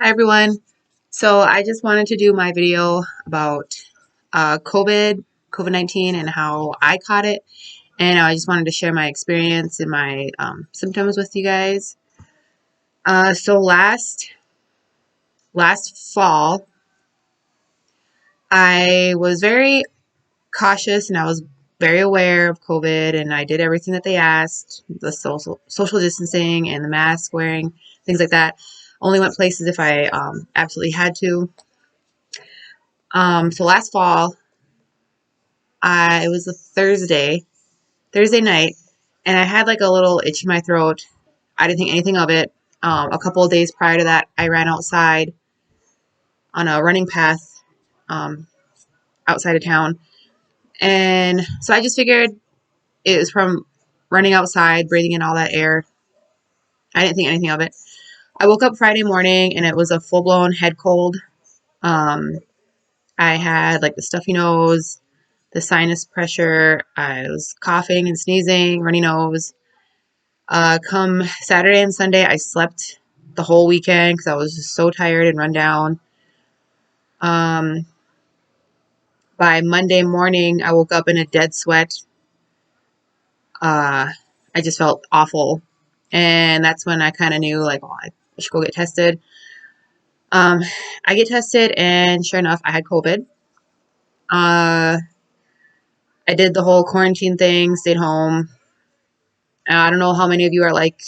Hi everyone. So I just wanted to do my video about COVID-19 and how I caught it. And I just wanted to share my experience and my symptoms with you guys. So last fall, I was very cautious and I was very aware of COVID and I did everything that they asked, the social distancing and the mask wearing, things like that. Only went places if I absolutely had to. So last fall, it was a Thursday night, and I had like a little itch in my throat. I didn't think anything of it. A couple of days prior to that, I ran outside on a running path um, outside of town, and so I just figured it was from running outside, breathing in all that air. I didn't think anything of it. I woke up Friday morning, and it was a full blown head cold. Um, I had like the stuffy nose, the sinus pressure. I was coughing and sneezing, runny nose. Come Saturday and Sunday, I slept the whole weekend because I was just so tired and run down. Um, by Monday morning, I woke up in a dead sweat. I just felt awful. And that's when I kind of knew, like, oh, I should go get tested. Um, I get tested, and sure enough, I had COVID. Uh, I did the whole quarantine thing, stayed home. I don't know how many of you are like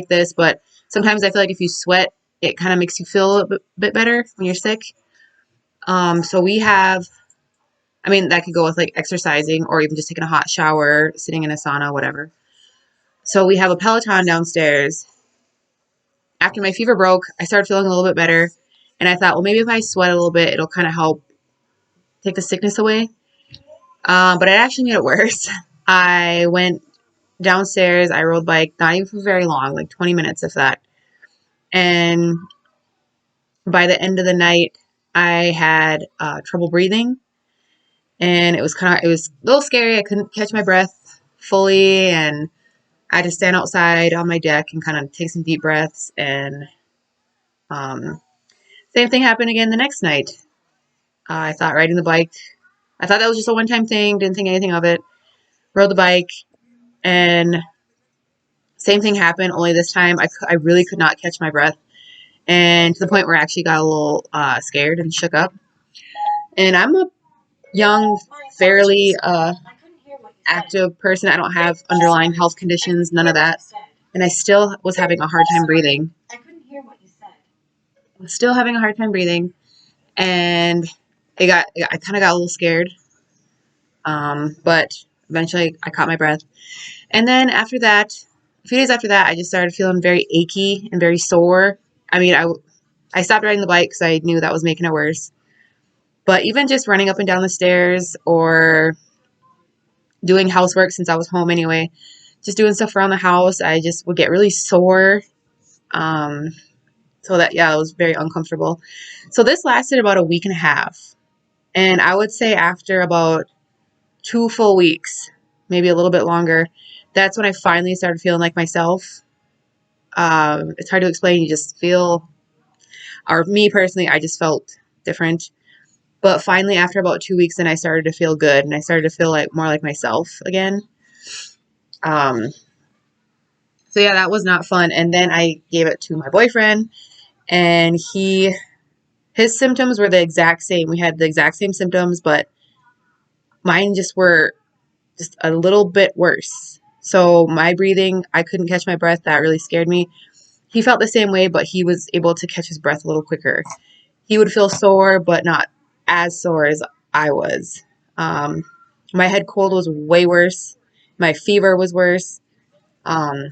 this, but sometimes I feel like if you sweat, it kind of makes you feel a bit better when you're sick. So we have, I mean, that could go with like exercising or even just taking a hot shower, sitting in a sauna, whatever. So we have a Peloton downstairs. After my fever broke, I started feeling a little bit better. And I thought, well, maybe if I sweat a little bit, it'll kind of help take the sickness away. But it actually made it worse. I went downstairs. I rode bike, not even for very long, like 20 minutes, if that. And by the end of the night, I had trouble breathing. And it was a little scary. I couldn't catch my breath fully, and I had to stand outside on my deck and kind of take some deep breaths. And um, same thing happened again the next night. I thought riding the bike, I thought that was just a one-time thing, didn't think anything of it. Rode the bike, and same thing happened, only this time I really could not catch my breath. And to the point where I actually got a little scared and shook up. And I'm a young, fairly active person. I don't have underlying health conditions, none of that. And I still was having a hard time breathing. I couldn't hear what you said. I was still having a hard time breathing. And I kind of got a little scared. But eventually I caught my breath. And then after that, a few days after that, I just started feeling very achy and very sore. I mean, I stopped riding the bike because I knew that was making it worse. But even just running up and down the stairs or doing housework since I was home anyway, just doing stuff around the house, I just would get really sore. Um, so that, yeah, it was very uncomfortable. So this lasted about a week and a half. And I would say after about 2 full weeks, maybe a little bit longer, that's when I finally started feeling like myself. It's hard to explain. You just feel, or me personally, I just felt different. But finally, after about 2 weeks, then I started to feel good and I started to feel like more like myself again. Um, so yeah, that was not fun. And then I gave it to my boyfriend, and his symptoms were the exact same. We had the exact same symptoms, but mine just were just a little bit worse. So my breathing, I couldn't catch my breath. That really scared me. He felt the same way, but he was able to catch his breath a little quicker. He would feel sore, but not as sore as I was. Um, my head cold was way worse. My fever was worse. Um,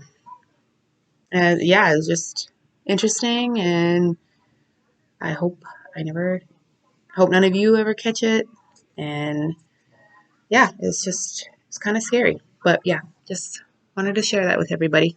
and yeah, it was just interesting, and I hope none of you ever catch it. And yeah, it's kind of scary. But yeah, just wanted to share that with everybody.